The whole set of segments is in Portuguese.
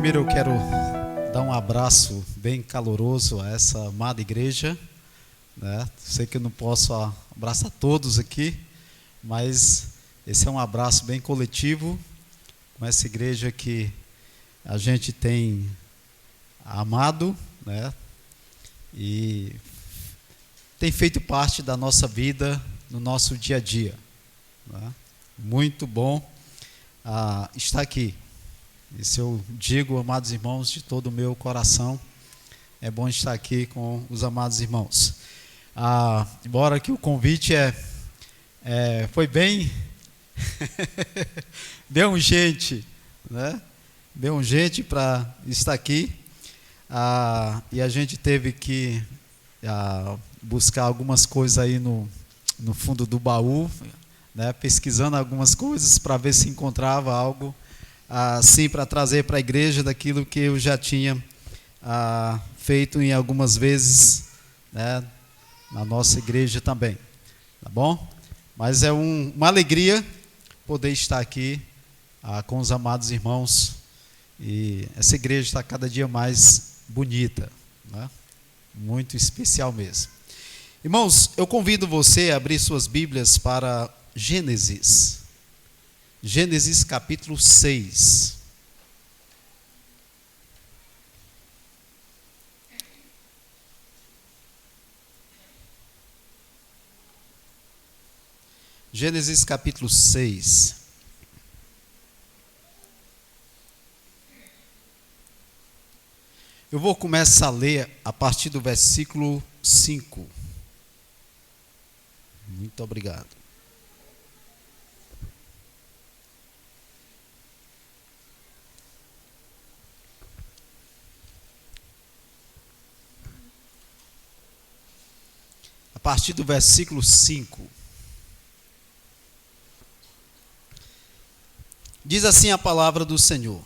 Primeiro eu quero dar um abraço bem caloroso a essa amada igreja, né? Sei que eu não posso abraçar todos aqui, mas esse é um abraço bem coletivo com essa igreja que a gente tem amado, né? E tem feito parte da nossa vida, no nosso dia a dia, né? Muito bom estar aqui. Isso eu digo, amados irmãos, de todo o meu coração. É bom estar aqui com os amados irmãos. Embora que o convite foi bem deu um gente, né? Deu um gente para estar aqui. E a gente teve que buscar algumas coisas aí no fundo do baú, né? Pesquisando algumas coisas para ver se encontrava algo assim para trazer para a igreja daquilo que eu já tinha feito em algumas vezes, né, na nossa igreja também, tá bom? Mas é uma alegria poder estar aqui com os amados irmãos, e essa igreja está cada dia mais bonita, né? Muito especial mesmo. Irmãos, eu convido você a abrir suas Bíblias para Gênesis capítulo 6. Gênesis capítulo 6. Eu vou começar a ler a partir do versículo 5. Muito obrigado. A partir do versículo 5. Diz assim a palavra do Senhor: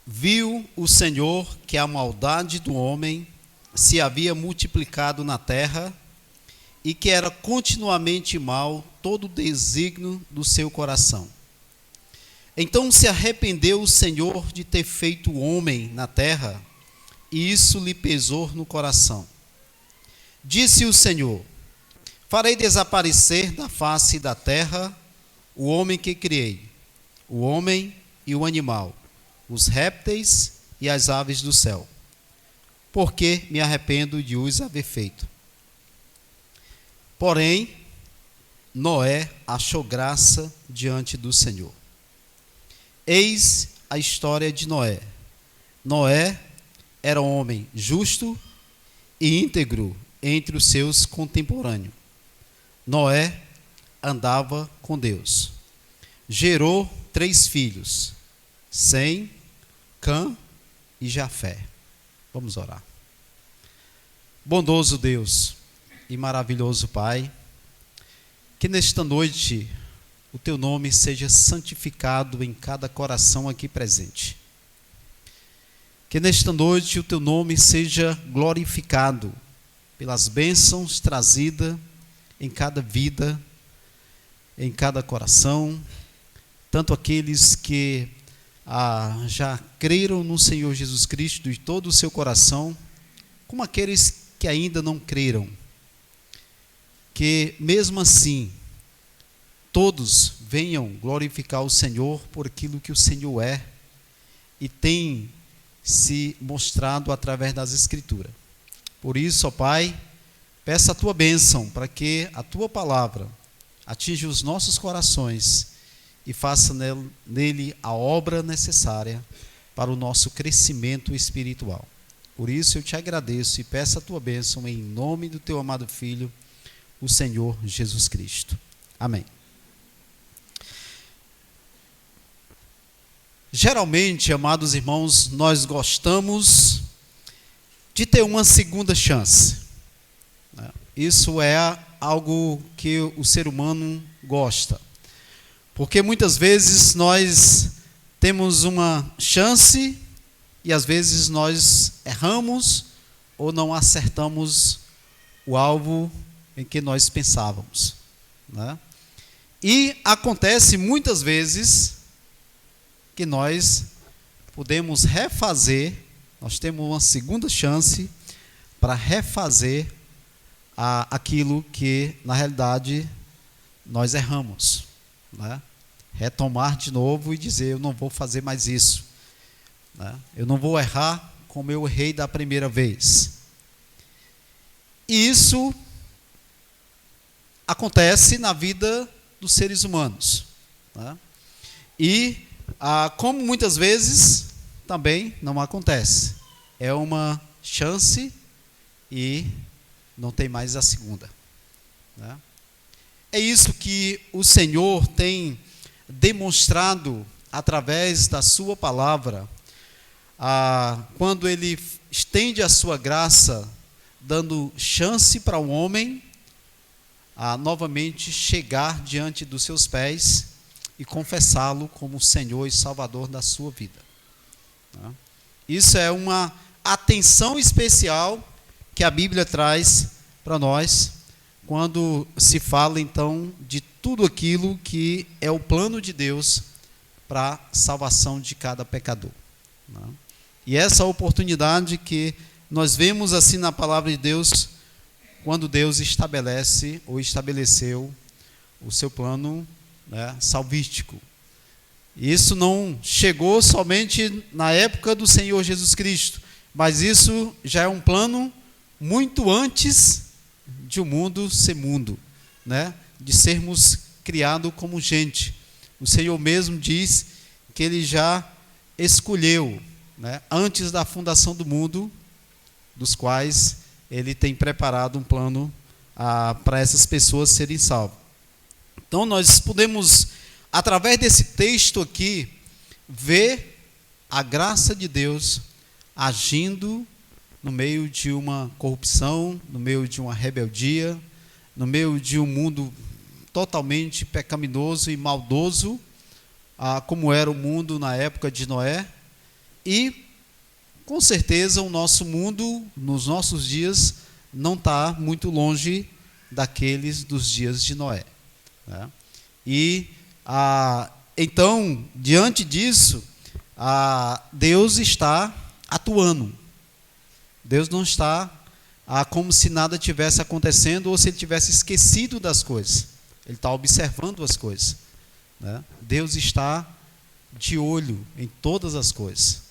Viu o Senhor que a maldade do homem se havia multiplicado na terra, e que era continuamente mal todo o desígnio do seu coração. Então se arrependeu o Senhor de ter feito o homem na terra, e isso lhe pesou no coração. Disse o Senhor: Farei desaparecer da face da terra o homem que criei, o homem e o animal, os répteis e as aves do céu, porque me arrependo de os haver feito. Porém, Noé achou graça diante do Senhor. Eis a história de Noé. Noé era um homem justo e íntegro entre os seus contemporâneos. Noé andava com Deus. Gerou 3 filhos, Sem, Cã e Jafé. Vamos orar. Bondoso Deus e maravilhoso Pai, que nesta noite o Teu nome seja santificado em cada coração aqui presente. Que nesta noite o Teu nome seja glorificado pelas bênçãos trazidas em cada vida, em cada coração, tanto aqueles que já creram no Senhor Jesus Cristo de todo o seu coração, como aqueles que ainda não creram. Que mesmo assim, todos venham glorificar o Senhor por aquilo que o Senhor é e tem se mostrado através das Escrituras. Por isso, ó Pai, peço a Tua bênção para que a Tua palavra atinja os nossos corações e faça nele a obra necessária para o nosso crescimento espiritual. Por isso eu te agradeço e peço a Tua bênção em nome do Teu amado Filho, o Senhor Jesus Cristo. Amém. Geralmente, amados irmãos, nós gostamos de ter uma segunda chance. Isso é algo que o ser humano gosta. Porque muitas vezes nós temos uma chance e às vezes nós erramos ou não acertamos o alvo em que nós pensávamos, né? E acontece muitas vezes que nós podemos refazer, nós temos uma segunda chance para refazer aquilo que, na realidade, nós erramos, né? Retomar de novo e dizer, eu não vou fazer mais isso, né? Eu não vou errar como eu errei da primeira vez. E isso acontece na vida dos seres humanos, né? E como muitas vezes também não acontece, é uma chance e não tem mais a segunda, né? É isso que o Senhor tem demonstrado através da sua palavra, quando Ele estende a sua graça, dando chance para o homem novamente chegar diante dos seus pés e confessá-lo como Senhor e Salvador da sua vida, né? Isso é uma atenção especial que a Bíblia traz para nós, quando se fala então de tudo aquilo que é o plano de Deus para a salvação de cada pecador, né? E essa oportunidade que nós vemos assim na palavra de Deus, quando Deus estabelece ou estabeleceu o seu plano, né, salvífico. Isso não chegou somente na época do Senhor Jesus Cristo, mas isso já é um plano muito antes de o mundo ser mundo, né? De sermos criados como gente. O Senhor mesmo diz que Ele já escolheu, né, antes da fundação do mundo, dos quais Ele tem preparado um plano para essas pessoas serem salvas. Então nós podemos, através desse texto aqui, ver a graça de Deus agindo no meio de uma corrupção, no meio de uma rebeldia, no meio de um mundo totalmente pecaminoso e maldoso, como era o mundo na época de Noé. E, com certeza, o nosso mundo, nos nossos dias, não está muito longe daqueles dos dias de Noé, né? E, então, diante disso, Deus está atuando. Deus não está como se nada tivesse acontecendo ou se Ele tivesse esquecido das coisas. Ele está observando as coisas, né? Deus está de olho em todas as coisas.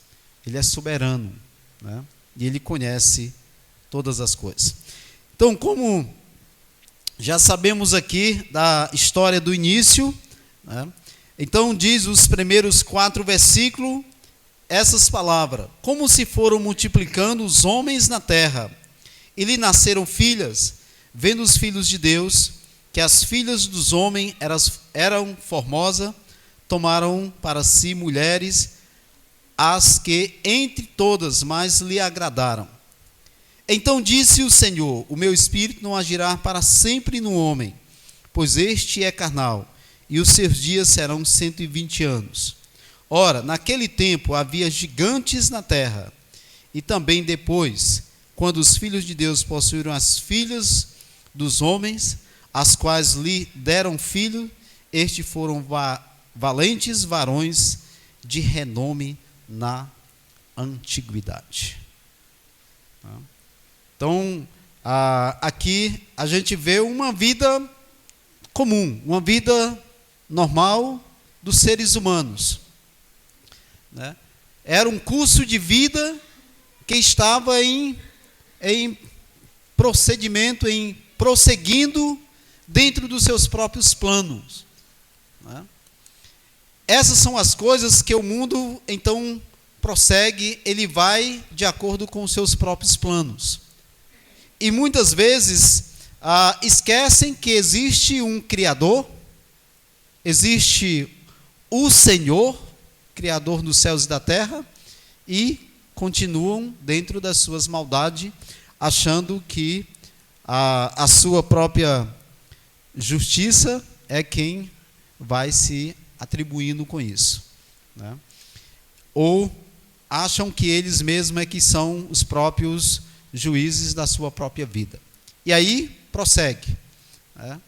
Ele é soberano, né? E Ele conhece todas as coisas. Então, como já sabemos aqui da história do início, né? Então diz os primeiros 4 versículos, essas palavras: como se foram multiplicando os homens na terra, e lhe nasceram filhas, vendo os filhos de Deus, que as filhas dos homens eram formosas, tomaram para si mulheres, as que entre todas mais lhe agradaram. Então disse o Senhor: o meu espírito não agirá para sempre no homem, pois este é carnal, e os seus dias serão 120 anos. Ora, naquele tempo havia gigantes na terra, e também depois, quando os filhos de Deus possuíram as filhas dos homens, as quais lhe deram filho, estes foram valentes varões de renome na antiguidade. Então, aqui a gente vê uma vida comum, uma vida normal dos seres humanos, né? Era um curso de vida que estava em procedimento, prosseguindo dentro dos seus próprios planos, né? Essas são as coisas que o mundo, então, prossegue, ele vai de acordo com os seus próprios planos. E muitas vezes esquecem que existe um Criador, existe o Senhor, Criador dos céus e da terra, e continuam dentro das suas maldades, achando que a sua própria justiça é quem vai se atribuindo com isso, né? Ou acham que eles mesmos é que são os próprios juízes da sua própria vida. E aí prossegue, né?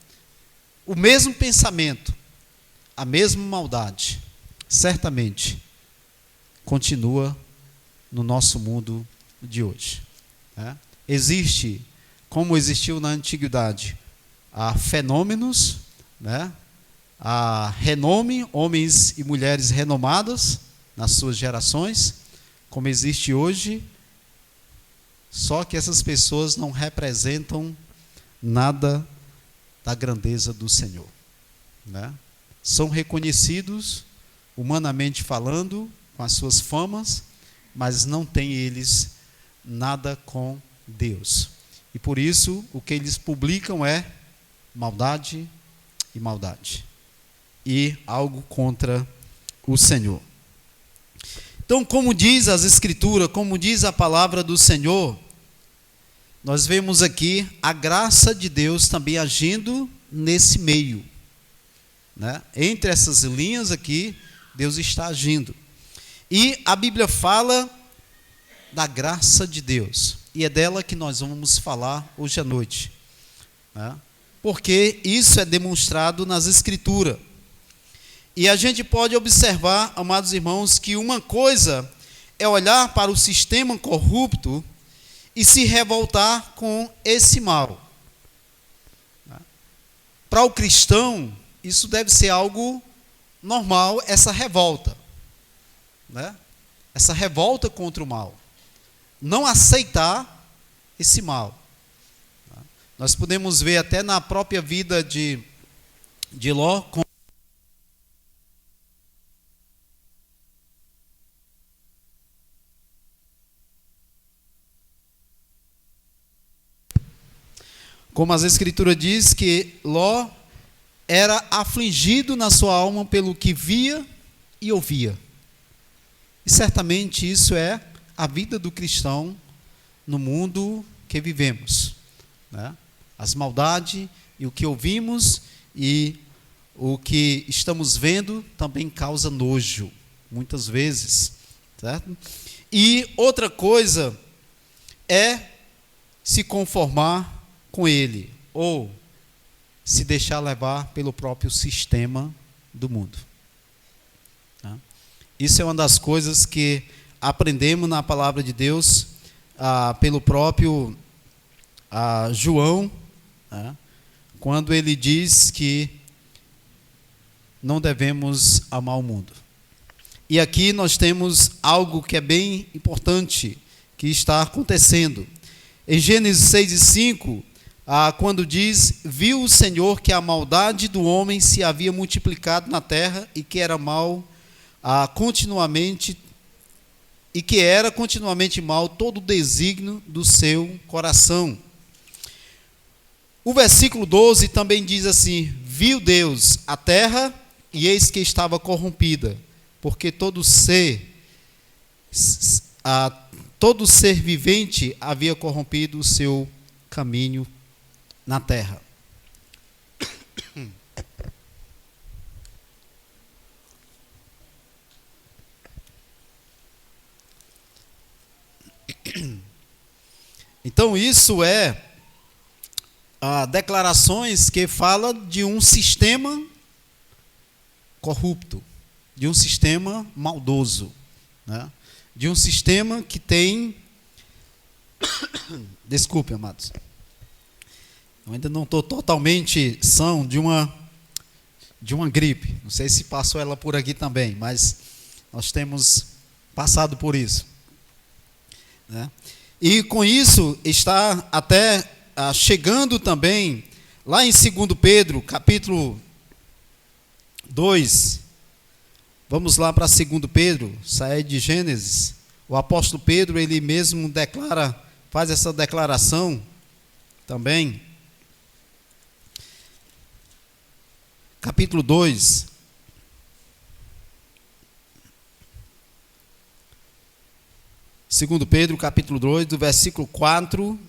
O mesmo pensamento, a mesma maldade, certamente continua no nosso mundo de hoje. Existe, como existiu na antiguidade, há fenômenos, há renome, homens e mulheres renomados nas suas gerações, como existe hoje, só que essas pessoas não representam nada da grandeza do Senhor. São reconhecidos, humanamente falando, com as suas famas, mas não têm eles nada com Deus. E por isso, o que eles publicam é maldade e maldade. E algo contra o Senhor. Então, como diz as Escrituras, como diz a palavra do Senhor, nós vemos aqui a graça de Deus também agindo nesse meio. Entre essas linhas aqui, Deus está agindo. E a Bíblia fala da graça de Deus. E é dela que nós vamos falar hoje à noite. Porque isso é demonstrado nas Escrituras. E a gente pode observar, amados irmãos, que uma coisa é olhar para o sistema corrupto e se revoltar com esse mal. Para o cristão, isso deve ser algo normal, essa revolta. Essa revolta contra o mal. Não aceitar esse mal. Nós podemos ver até na própria vida de Ló, como as Escrituras diz que Ló era afligido na sua alma pelo que via e ouvia. E certamente isso é a vida do cristão no mundo que vivemos. As maldades e o que ouvimos e o que estamos vendo também causa nojo, muitas vezes. Certo? E outra coisa é se conformar com ele, ou se deixar levar pelo próprio sistema do mundo. Isso é uma das coisas que aprendemos na palavra de Deus, pelo próprio João, quando ele diz que não devemos amar o mundo. E aqui nós temos algo que é bem importante que está acontecendo. Em Gênesis 6:5, quando diz: viu o Senhor que a maldade do homem se havia multiplicado na terra e que era mal continuamente, e que era continuamente mal todo o desígnio do seu coração. O versículo 12 também diz assim: viu Deus a terra e eis que estava corrompida, porque todo ser vivente havia corrompido o seu caminho na terra. Então isso é declarações que falam de um sistema corrupto, de um sistema maldoso, de um sistema que tem... Desculpe, amados. Eu ainda não estou totalmente são de uma gripe. Não sei se passou ela por aqui também, mas nós temos passado por isso. E com isso está até chegando também, lá em 2 Pedro, capítulo 2, vamos lá para 2 Pedro, sai de Gênesis, o apóstolo Pedro, ele mesmo faz essa declaração também, capítulo 2, Segundo Pedro, capítulo 2, do versículo 4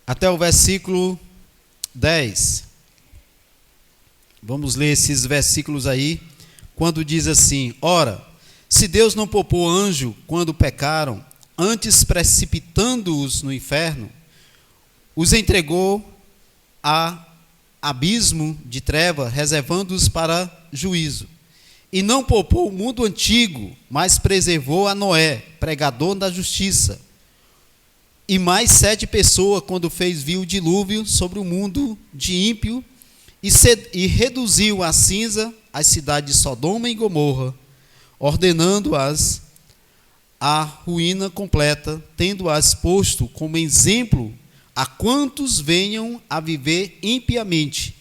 até o versículo 10. Vamos ler esses versículos aí, quando diz assim: ora, se Deus não poupou anjo quando pecaram, antes precipitando-os no inferno, os entregou a abismo de treva, reservando-os para juízo. E não poupou o mundo antigo, mas preservou a Noé, pregador da justiça. E mais 7 pessoas, quando fez vir o dilúvio sobre o mundo de ímpio, e reduziu a cinza as cidades de Sodoma e Gomorra, ordenando-as à ruína completa, tendo-as posto como exemplo a quantos venham a viver impiamente.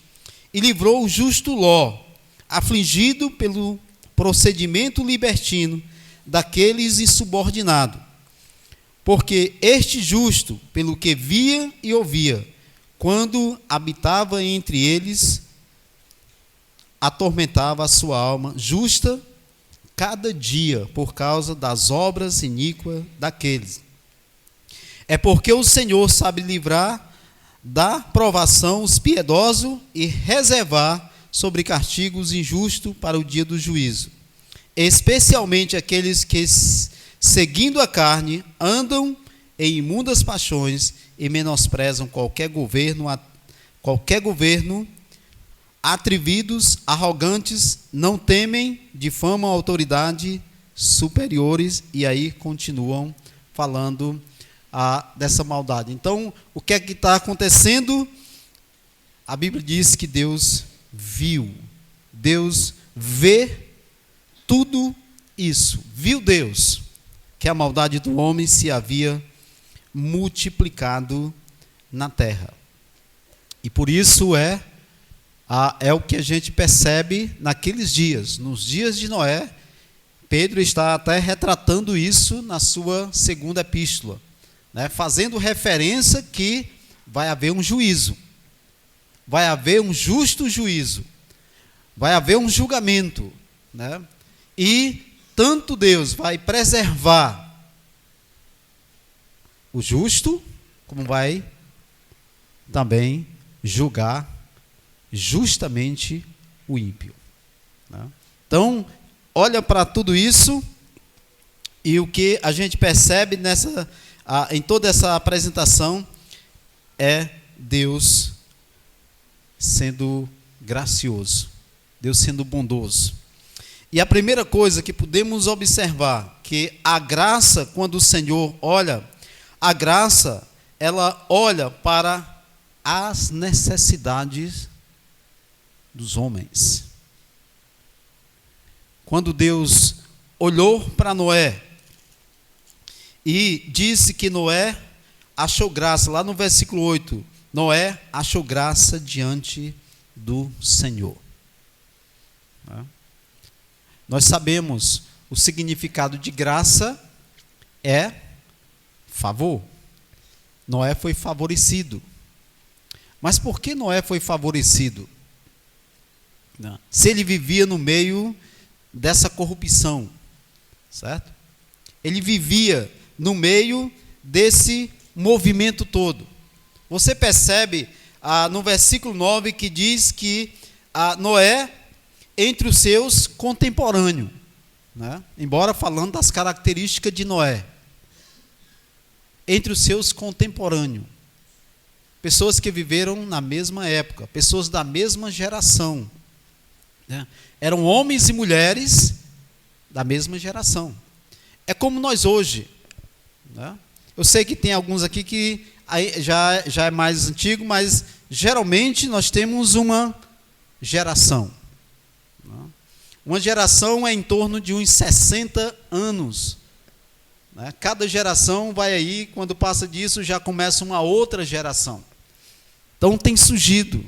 E livrou o justo Ló, afligido pelo procedimento libertino daqueles insubordinados. Porque este justo, pelo que via e ouvia, quando habitava entre eles, atormentava a sua alma justa cada dia por causa das obras iníquas daqueles. É porque o Senhor sabe livrar da provação os piedosos e reservar sobre castigos injustos para o dia do juízo, especialmente aqueles que, seguindo a carne, andam em imundas paixões e menosprezam qualquer governo, atrevidos, arrogantes, não temem, difamam a autoridade superiores, e aí continuam falando dessa maldade. Então, o que é que está acontecendo? A Bíblia diz que Deus viu, Deus vê tudo isso, viu Deus que a maldade do homem se havia multiplicado na terra. E por isso é o que a gente percebe naqueles dias, nos dias de Noé. Pedro está até retratando isso na sua segunda epístola, né, fazendo referência que vai haver um juízo, vai haver um justo juízo, vai haver um julgamento, né, e tanto Deus vai preservar o justo, como vai também julgar justamente o ímpio, né? Então, olha para tudo isso, e o que a gente percebe em toda essa apresentação é Deus sendo gracioso, Deus sendo bondoso. E a primeira coisa que podemos observar, que a graça, quando o Senhor olha, a graça, ela olha para as necessidades dos homens. Quando Deus olhou para Noé e disse que Noé achou graça, lá no versículo 8, Noé achou graça diante do Senhor. Nós sabemos o significado de graça é favor. Noé foi favorecido. Mas por que Noé foi favorecido? Se ele vivia no meio dessa corrupção, certo? Ele vivia no meio desse movimento todo. Você percebe no versículo 9 que diz que Noé, entre os seus contemporâneos, né? Embora falando das características de Noé, entre os seus contemporâneos, pessoas que viveram na mesma época, pessoas da mesma geração, né? Eram homens e mulheres da mesma geração. É como nós hoje, né? Eu sei que tem alguns aqui que já é mais antigo, mas geralmente nós temos uma geração. Uma geração é em torno de uns 60 anos. Né? Cada geração vai aí, quando passa disso, já começa uma outra geração. Então tem surgido,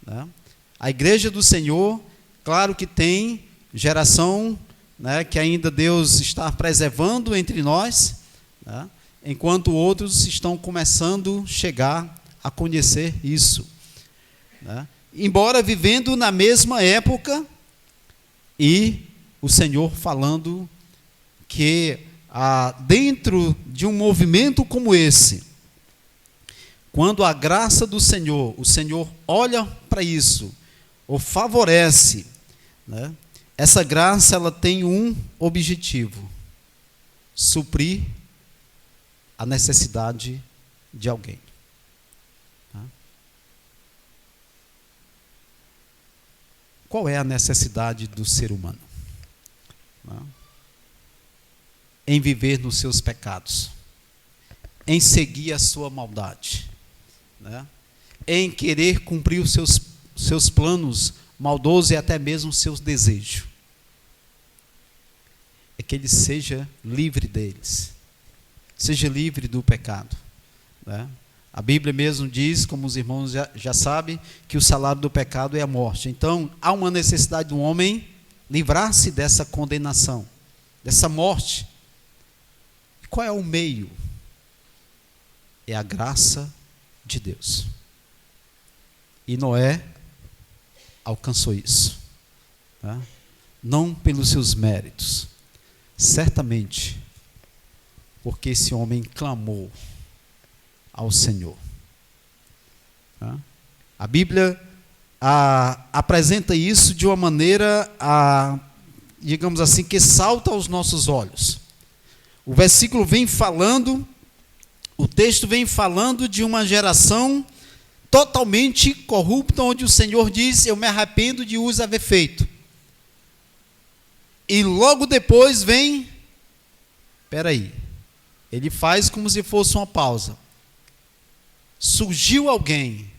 né? A igreja do Senhor, claro que tem geração, né, que ainda Deus está preservando entre nós, né, enquanto outros estão começando a chegar a conhecer isso, né? Embora vivendo na mesma época, e o Senhor falando que dentro de um movimento como esse, quando a graça do Senhor, o Senhor olha para isso, ou favorece, né? Essa graça, ela tem um objetivo: suprir a necessidade de alguém. Tá? Qual é a necessidade do ser humano? né, em viver nos seus pecados, em seguir a sua maldade, né, em querer cumprir os seus planos maldosos e até mesmo os seus desejos. É que ele seja livre deles, seja livre do pecado, né? A Bíblia mesmo diz, como os irmãos já sabem, que o salário do pecado é a morte. Então, há uma necessidade do homem livrar-se dessa condenação, dessa morte. E qual é o meio? É a graça de Deus. E Noé alcançou isso, tá? Não pelos seus méritos, certamente porque esse homem clamou ao Senhor. Tá? A Bíblia apresenta isso de uma maneira, digamos assim, que salta aos nossos olhos. O versículo vem falando, o texto vem falando de uma geração totalmente corrupta, onde o Senhor diz: eu me arrependo de os haver feito. E logo depois vem, ele faz como se fosse uma pausa. Surgiu alguém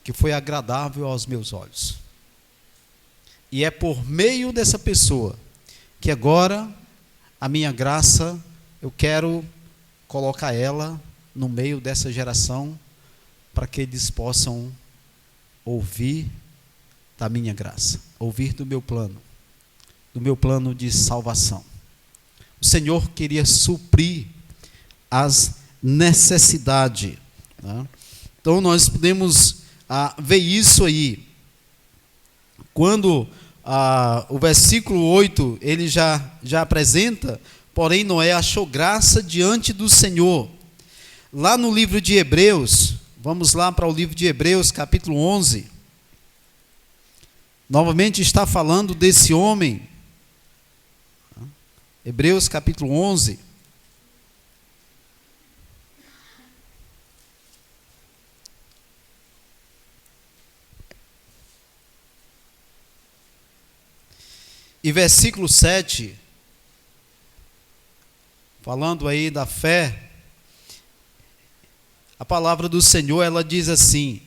que foi agradável aos meus olhos. E é por meio dessa pessoa que agora a minha graça, eu quero colocar ela no meio dessa geração, para que eles possam ouvir da minha graça, ouvir do meu plano de salvação. O Senhor queria suprir as necessidades, né? Então nós podemos ver isso aí. Quando o versículo 8, ele já apresenta: porém Noé achou graça diante do Senhor. Lá no livro de Hebreus, vamos lá para o livro de Hebreus, capítulo 11. Novamente está falando desse homem. Hebreus, capítulo 11. E versículo 7, falando aí da fé, a palavra do Senhor, ela diz assim: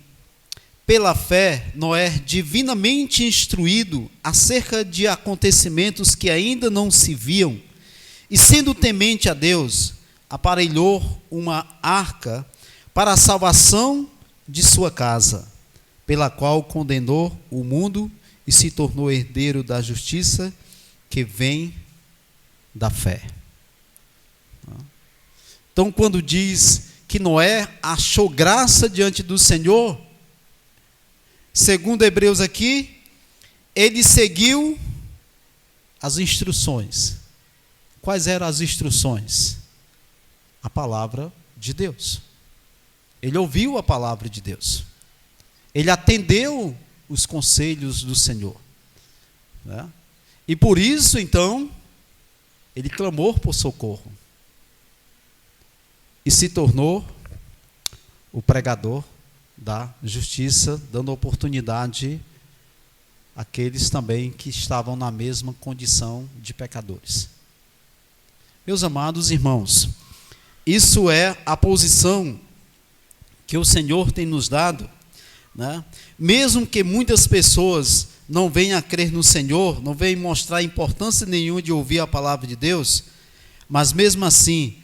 pela fé, Noé, divinamente instruído acerca de acontecimentos que ainda não se viam, e sendo temente a Deus, aparelhou uma arca para a salvação de sua casa, pela qual condenou o mundo e se tornou herdeiro da justiça que vem da fé. Então, quando diz que Noé achou graça diante do Senhor, segundo Hebreus aqui, ele seguiu as instruções. Quais eram as instruções? A palavra de Deus. Ele ouviu a palavra de Deus. Ele atendeu os conselhos do Senhor, né? E por isso, então, ele clamou por socorro. E se tornou o pregador da justiça, dando oportunidade àqueles também que estavam na mesma condição de pecadores. Meus amados irmãos, isso é a posição que o Senhor tem nos dado, né? Mesmo que muitas pessoas não venham a crer no Senhor, não venham mostrar importância nenhuma de ouvir a palavra de Deus, mas mesmo assim,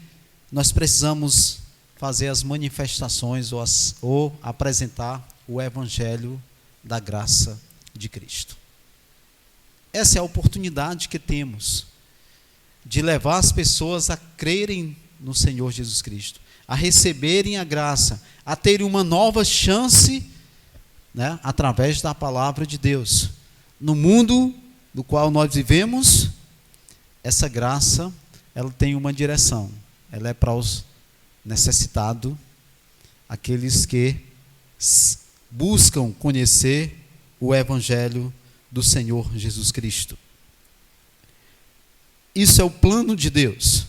nós precisamos fazer as manifestações ou apresentar o Evangelho da graça de Cristo. Essa é a oportunidade que temos de levar as pessoas a crerem no Senhor Jesus Cristo, a receberem a graça, a terem uma nova chance, né, através da palavra de Deus. No mundo no qual nós vivemos, essa graça, ela tem uma direção. Ela é para os necessitados, aqueles que buscam conhecer o Evangelho do Senhor Jesus Cristo. Isso é o plano de Deus.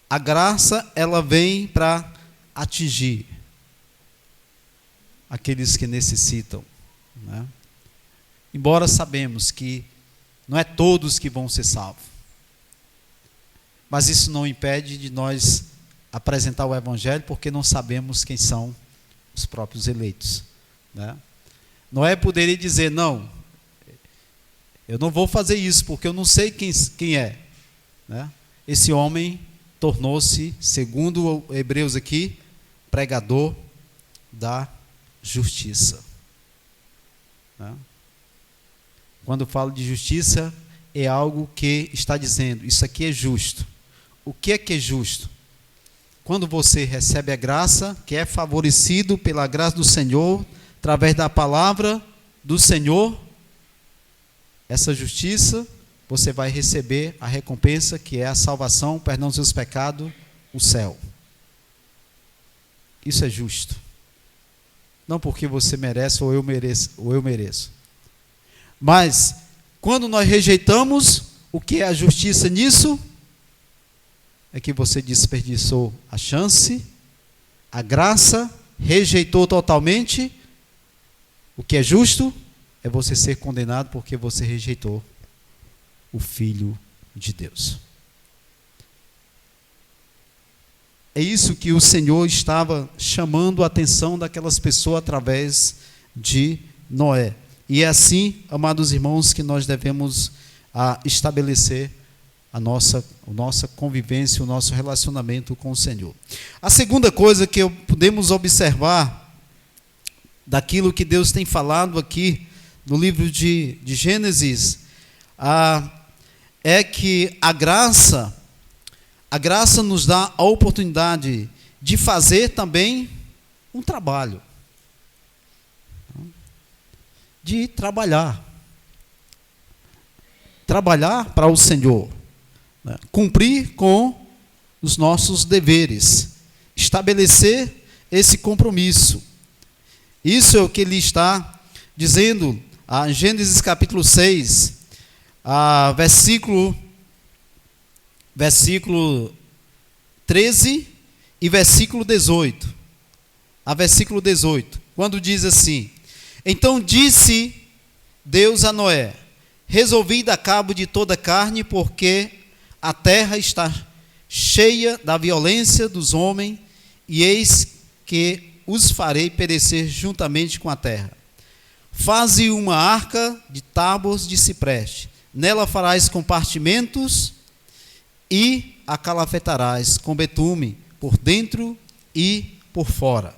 A graça, ela vem para atingir aqueles que necessitam, né? Embora sabemos que Não é todos que vão ser salvos. Mas isso não impede de nós apresentar o Evangelho, porque não sabemos quem são os próprios eleitos, né? Noé poderia dizer, não, eu não vou fazer isso, porque eu não sei quem é, né? Esse homem tornou-se, segundo Hebreus aqui, pregador da justiça, né? Quando falo de justiça, é algo que está dizendo, isso aqui é justo. O que é justo? Quando você recebe a graça, que é favorecido pela graça do Senhor, através da palavra do Senhor, essa justiça, você vai receber a recompensa, que é a salvação, o perdão dos seus pecados, o céu. Isso é justo. Não porque você merece ou eu mereço. Mas, quando nós rejeitamos, o que é a justiça nisso? É que você desperdiçou a chance, a graça, rejeitou totalmente. O que é justo é você ser condenado porque você rejeitou o Filho de Deus. É isso que o Senhor estava chamando a atenção daquelas pessoas através de Noé. E é assim, amados irmãos, que nós devemos estabelecer a nossa convivência, o nosso relacionamento com o Senhor. A segunda coisa que podemos observar daquilo que Deus tem falado aqui no livro de Gênesis, é que a graça nos dá a oportunidade de fazer também um trabalho, de trabalhar para o Senhor, né? Cumprir com os nossos deveres, estabelecer esse compromisso. Isso é o que ele está dizendo em Gênesis capítulo 6, versículo 13 e versículo 18. Versículo 18, quando diz assim: então disse Deus a Noé: resolvi dar cabo de toda a carne, porque a terra está cheia da violência dos homens, e eis que os farei perecer juntamente com a terra. Faze uma arca de tábuas de cipreste, nela farás compartimentos e a calafetarás com betume por dentro e por fora.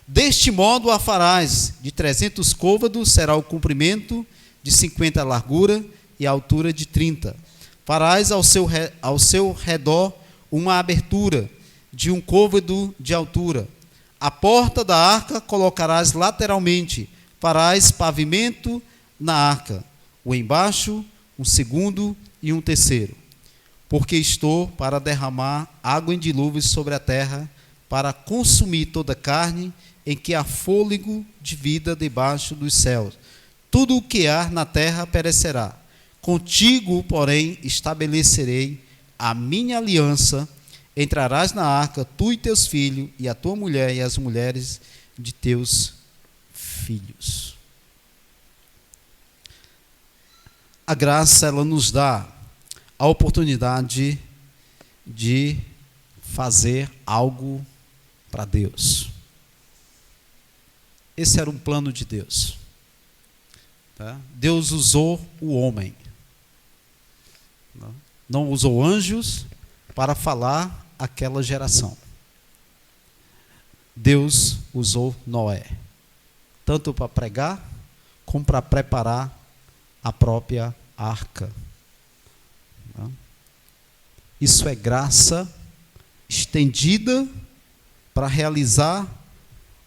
Deste modo a farás de 300 côvados, será o comprimento de 50 a largura e a altura de 30. Farás ao seu redor uma abertura de 1 côvado de altura. A porta da arca colocarás lateralmente, farás pavimento na arca, o embaixo, um segundo e um terceiro. Porque estou para derramar água em dilúvios sobre a terra, para consumir toda a carne em que há fôlego de vida debaixo dos céus. Tudo o que há na terra perecerá. Contigo, porém, estabelecerei a minha aliança. Entrarás na arca, tu e teus filhos, e a tua mulher e as mulheres de teus filhos. A graça, ela nos dá a oportunidade de fazer algo para Deus. Esse era um plano de Deus. Tá? Deus usou o homem. Não usou anjos para falar àquela geração. Deus usou Noé, tanto para pregar, como para preparar a própria arca. Isso é graça estendida para realizar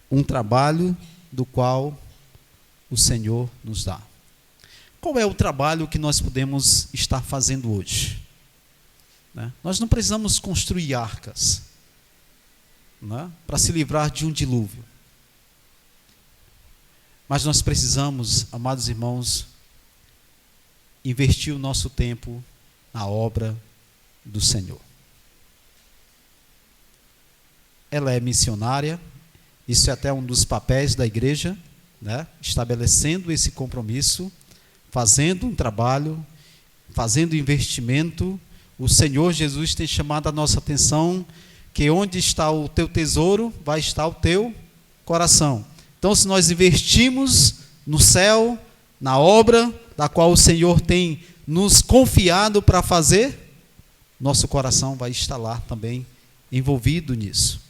um trabalho do qual o Senhor nos dá. Qual é o trabalho que nós podemos estar fazendo hoje? Nós não precisamos construir arcas para se livrar de um dilúvio. Mas nós precisamos, amados irmãos, investir o nosso tempo na obra do Senhor. Ela é missionária, isso é até um dos papéis da igreja, estabelecendo esse compromisso, fazendo um trabalho fazendo investimento, o Senhor Jesus tem chamado a nossa atenção que onde está o teu tesouro, vai estar o teu coração. Então, se nós investimos no céu, na obra da qual o Senhor tem nos confiado para fazer, nosso coração vai estar lá também envolvido nisso.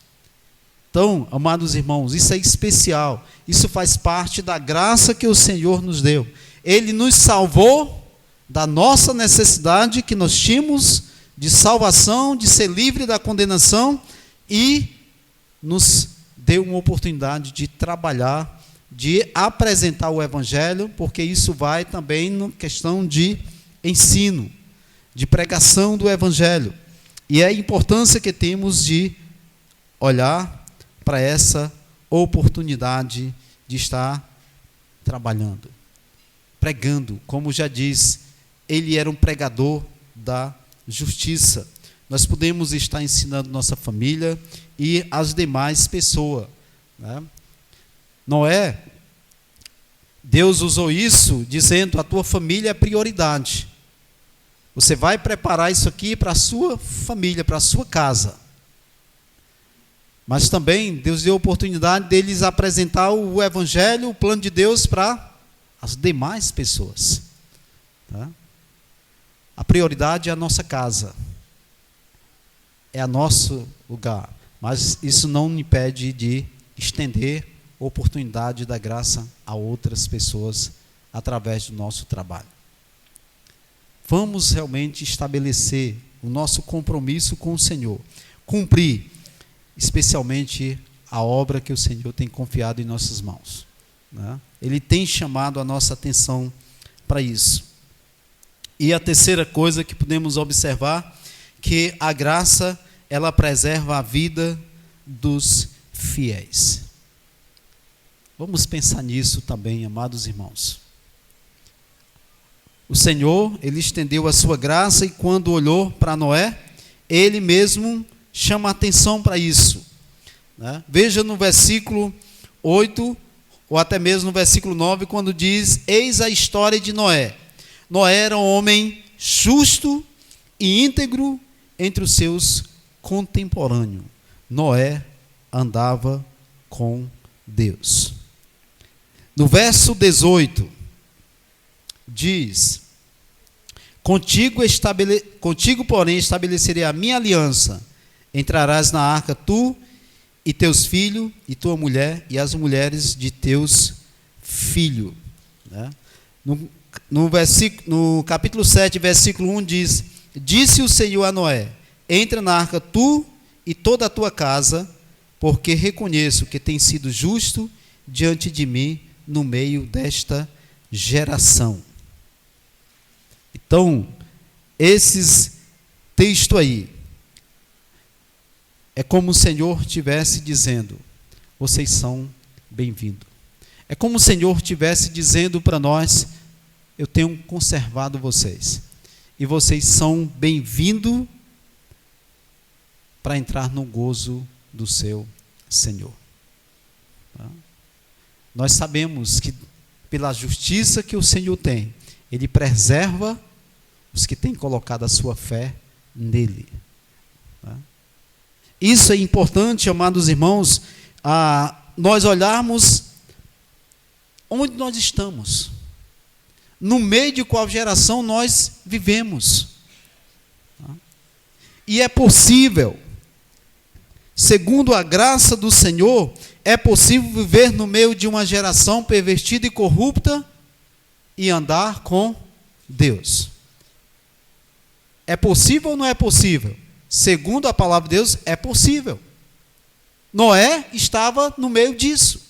Então, amados irmãos, isso é especial, isso faz parte da graça que o Senhor nos deu. Ele nos salvou da nossa necessidade que nós tínhamos de salvação, de ser livre da condenação, e nos deu uma oportunidade de trabalhar, de apresentar o Evangelho, porque isso vai também na questão de ensino, de pregação do Evangelho. E é a importância que temos de olhar para essa oportunidade de estar trabalhando, pregando. Como já diz, ele era um pregador da justiça. Nós podemos estar ensinando nossa família e as demais pessoas, né? Noé, Deus usou isso dizendo: a tua família é prioridade. Você vai preparar isso aqui para a sua família, para a sua casa. Mas também Deus deu a oportunidade deles apresentar o Evangelho, o plano de Deus para as demais pessoas, tá? A prioridade é a nossa casa, é o nosso lugar, mas isso não me impede de estender a oportunidade da graça a outras pessoas através do nosso trabalho. Vamos realmente estabelecer o nosso compromisso com o Senhor, cumprir especialmente a obra que o Senhor tem confiado em nossas mãos, né? Ele tem chamado a nossa atenção para isso. E a terceira coisa que podemos observar, que a graça, ela preserva a vida dos fiéis. Vamos pensar nisso também, amados irmãos. O Senhor, ele estendeu a sua graça, e quando olhou para Noé, ele mesmo chama a atenção para isso, né? Veja no versículo 8, ou até mesmo no versículo 9, quando diz: eis a história de Noé. Noé era um homem justo e íntegro entre os seus contemporâneos. Noé andava com Deus. No verso 18, diz: contigo, porém, estabelecerei a minha aliança. Entrarás na arca tu e teus filhos, e tua mulher, e as mulheres de teus filhos. Né? No capítulo 7, versículo 1 diz: disse o Senhor a Noé: entra na arca tu e toda a tua casa, porque reconheço que tens sido justo diante de mim no meio desta geração. Então, esses textos aí, é como o Senhor estivesse dizendo: vocês são bem-vindos. É como o Senhor estivesse dizendo para nós: eu tenho conservado vocês, e vocês são bem-vindos para entrar no gozo do seu Senhor. Tá? Nós sabemos que pela justiça que o Senhor tem, Ele preserva os que têm colocado a sua fé nele. Tá? Isso é importante, amados irmãos, nós olharmos onde nós estamos, no meio de qual geração nós vivemos. Tá? E é possível, segundo a graça do Senhor, é possível viver no meio de uma geração pervertida e corrupta e andar com Deus. É possível ou não é possível? Segundo a palavra de Deus, é possível. Noé estava no meio disso.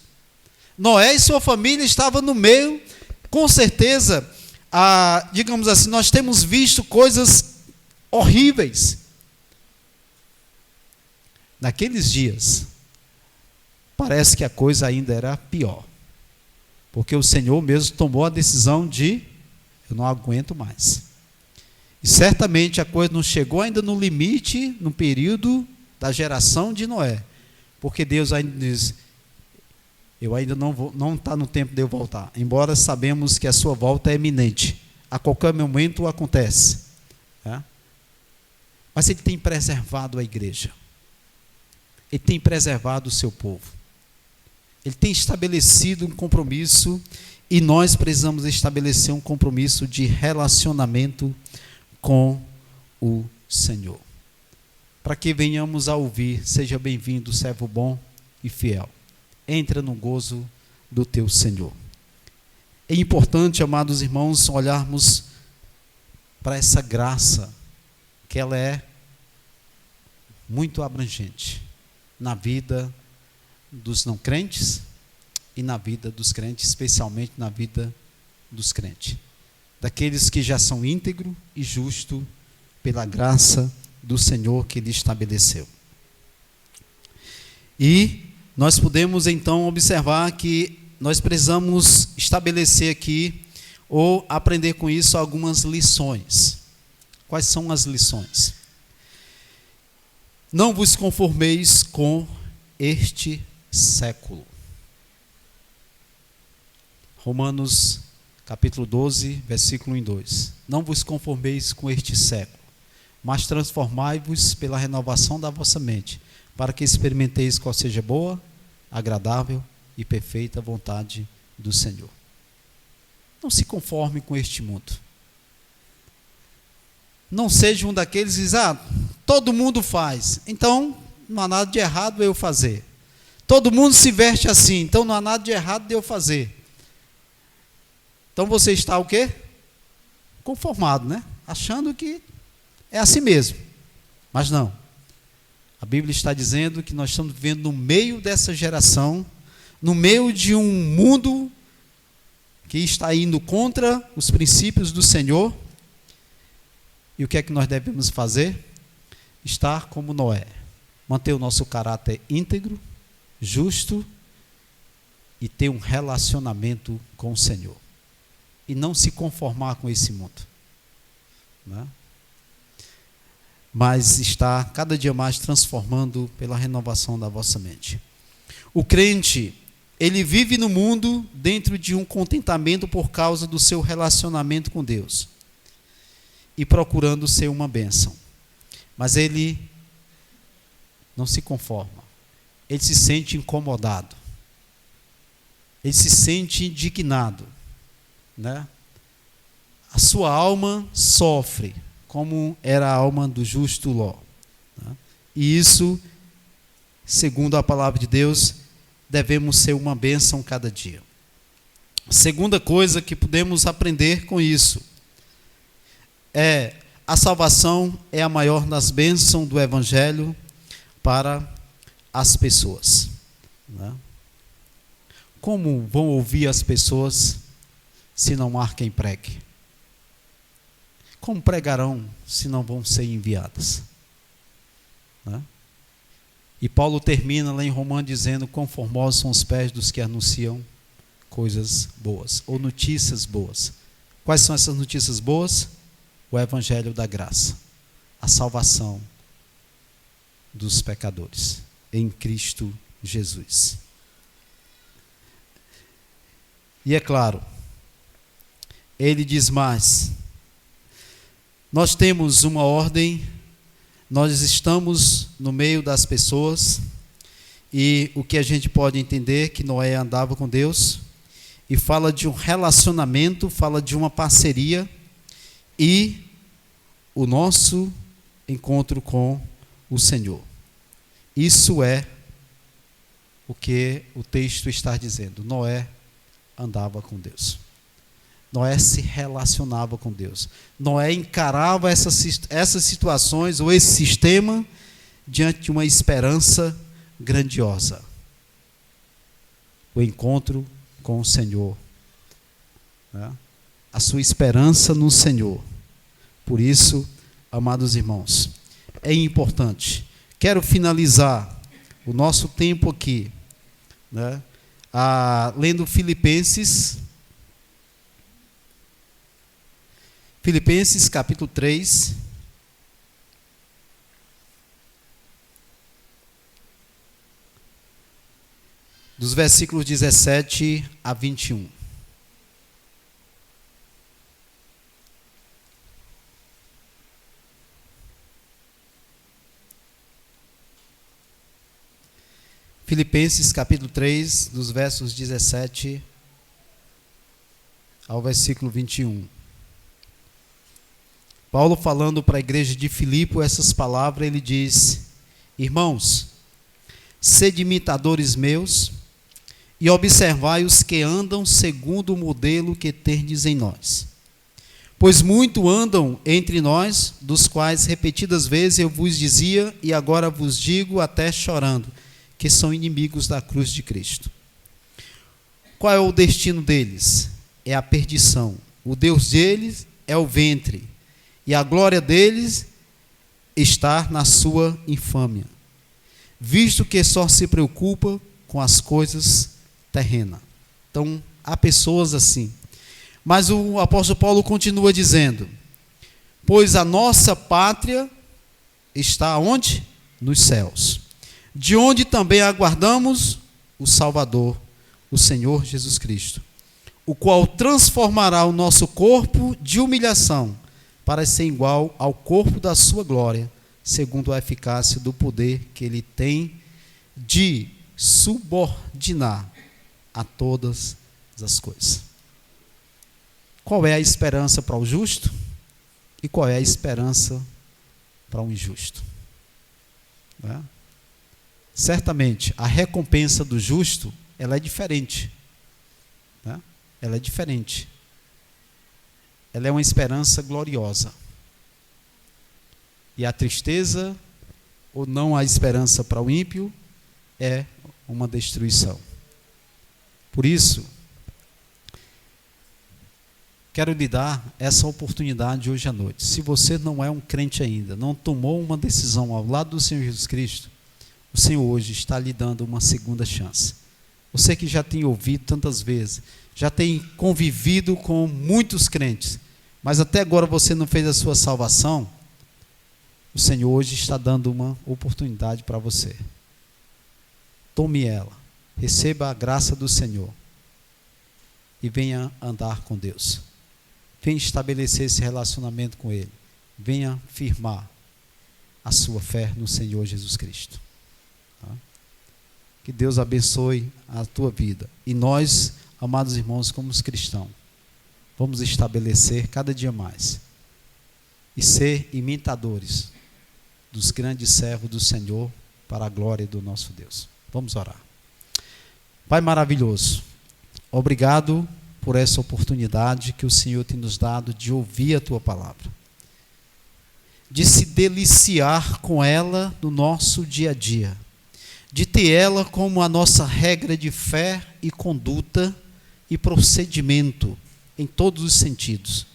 Noé e sua família estavam no meio. Com certeza, digamos assim, nós temos visto coisas horríveis. Naqueles dias, parece que a coisa ainda era pior. Porque o Senhor mesmo tomou a decisão de: eu não aguento mais. E certamente a coisa não chegou ainda no limite, no período da geração de Noé. Porque Deus ainda diz: eu ainda não está no tempo de eu voltar. Embora sabemos que a sua volta é iminente. a qualquer momento acontece. Né? Mas Ele tem preservado a igreja. Ele tem preservado o seu povo. Ele tem estabelecido um compromisso e nós precisamos estabelecer um compromisso de relacionamento com o Senhor. Para que venhamos a ouvir, seja bem-vindo, servo bom e fiel. Entra no gozo do teu Senhor. É importante, amados irmãos, olharmos para essa graça, que ela é muito abrangente na vida dos não crentes e na vida dos crentes, especialmente na vida dos crentes, daqueles que já são íntegros e justos pela graça do Senhor que Ele estabeleceu. E nós podemos então observar que nós precisamos estabelecer aqui, ou aprender com isso, algumas lições. Quais são as lições? Não vos conformeis com este século. Romanos capítulo 12, versículo 1 e 2. Não vos conformeis com este século, mas transformai-vos pela renovação da vossa mente, para que experimenteis qual seja boa, agradável e perfeita vontade do Senhor. Não se conforme com este mundo. Não seja um daqueles que diz, todo mundo faz, então não há nada de errado eu fazer. Todo mundo se veste assim, então não há nada de errado de eu fazer. Então você está o quê? Conformado, né? Achando que é assim mesmo. Mas não. A Bíblia está dizendo que nós estamos vivendo no meio dessa geração, no meio de um mundo que está indo contra os princípios do Senhor. E o que é que nós devemos fazer? Estar como Noé. Manter o nosso caráter íntegro, justo e ter um relacionamento com o Senhor. E não se conformar com esse mundo. Né? Mas está cada dia mais transformando pela renovação da vossa mente. O crente, ele vive no mundo dentro de um contentamento por causa do seu relacionamento com Deus e procurando ser uma bênção. Mas ele não se conforma. Ele se sente incomodado. Ele se sente indignado. Né? A sua alma sofre, como era a alma do justo Ló. Né? E isso, segundo a palavra de Deus, devemos ser uma bênção cada dia. Segunda coisa que podemos aprender com isso é a salvação é a maior das bênçãos do Evangelho para as pessoas. Né? Como vão ouvir as pessoas se não há quem pregue? Como pregarão se não vão ser enviadas? Né? E Paulo termina lá em Romanos dizendo: quão formosos são os pés dos que anunciam coisas boas, ou notícias boas. Quais são essas notícias boas? O Evangelho da graça, a salvação dos pecadores em Cristo Jesus. E é claro, ele diz mais: nós temos uma ordem, nós estamos no meio das pessoas, e o que a gente pode entender é que Noé andava com Deus, e fala de um relacionamento, fala de uma parceria, e o nosso encontro com o Senhor. Isso é o que o texto está dizendo. Noé andava com Deus. Noé se relacionava com Deus. Noé encarava essas situações ou esse sistema diante de uma esperança grandiosa. O encontro com o Senhor. Né? A sua esperança no Senhor. Por isso, amados irmãos, é importante. Quero finalizar o nosso tempo aqui, né? Lendo Filipenses capítulo 3, dos versículos 17 a 21. Filipenses capítulo 3, dos versos 17 ao versículo 21. Paulo falando para a igreja de Filipe essas palavras, ele diz: irmãos, sede imitadores meus e observai os que andam segundo o modelo que tendes em nós. Pois muito andam entre nós, dos quais repetidas vezes eu vos dizia, e agora vos digo até chorando, que são inimigos da cruz de Cristo. Qual é o destino deles? É a perdição. O Deus deles é o ventre, e a glória deles está na sua infâmia, visto que só se preocupa com as coisas terrenas. Então, há pessoas assim. Mas o apóstolo Paulo continua dizendo: pois a nossa pátria está onde? Nos céus, de onde também aguardamos o Salvador, o Senhor Jesus Cristo, o qual transformará o nosso corpo de humilhação para ser igual ao corpo da sua glória, segundo a eficácia do poder que ele tem de subordinar a todas as coisas. Qual é a esperança para o justo e qual é a esperança para o injusto? Não é? Certamente, a recompensa do justo, ela é diferente. Né? Ela é diferente. Ela é uma esperança gloriosa. E a tristeza, ou não a esperança para o ímpio, é uma destruição. Por isso, quero lhe dar essa oportunidade hoje à noite. Se você não é um crente ainda, não tomou uma decisão ao lado do Senhor Jesus Cristo, o Senhor hoje está lhe dando uma segunda chance. Você que já tem ouvido tantas vezes, já tem convivido com muitos crentes, mas até agora você não fez a sua salvação, o Senhor hoje está dando uma oportunidade para você. Tome ela, receba a graça do Senhor e venha andar com Deus. Venha estabelecer esse relacionamento com Ele. Venha firmar a sua fé no Senhor Jesus Cristo. Tá? Que Deus abençoe a tua vida. E nós, amados irmãos, como os cristãos, vamos estabelecer cada dia mais e ser imitadores dos grandes servos do Senhor para a glória do nosso Deus. Vamos orar. Pai maravilhoso, obrigado por essa oportunidade que o Senhor tem nos dado de ouvir a Tua palavra, de se deliciar com ela no nosso dia a dia, de ter ela como a nossa regra de fé e conduta e procedimento em todos os sentidos.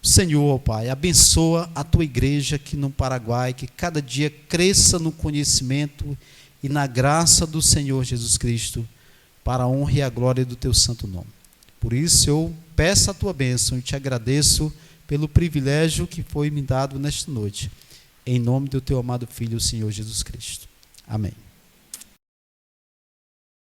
Senhor, ó Pai, abençoa a Tua igreja aqui no Paraguai, que cada dia cresça no conhecimento e na graça do Senhor Jesus Cristo, para a honra e a glória do Teu santo nome. Por isso eu peço a Tua bênção e te agradeço pelo privilégio que foi me dado nesta noite, em nome do Teu amado Filho, o Senhor Jesus Cristo. Amém.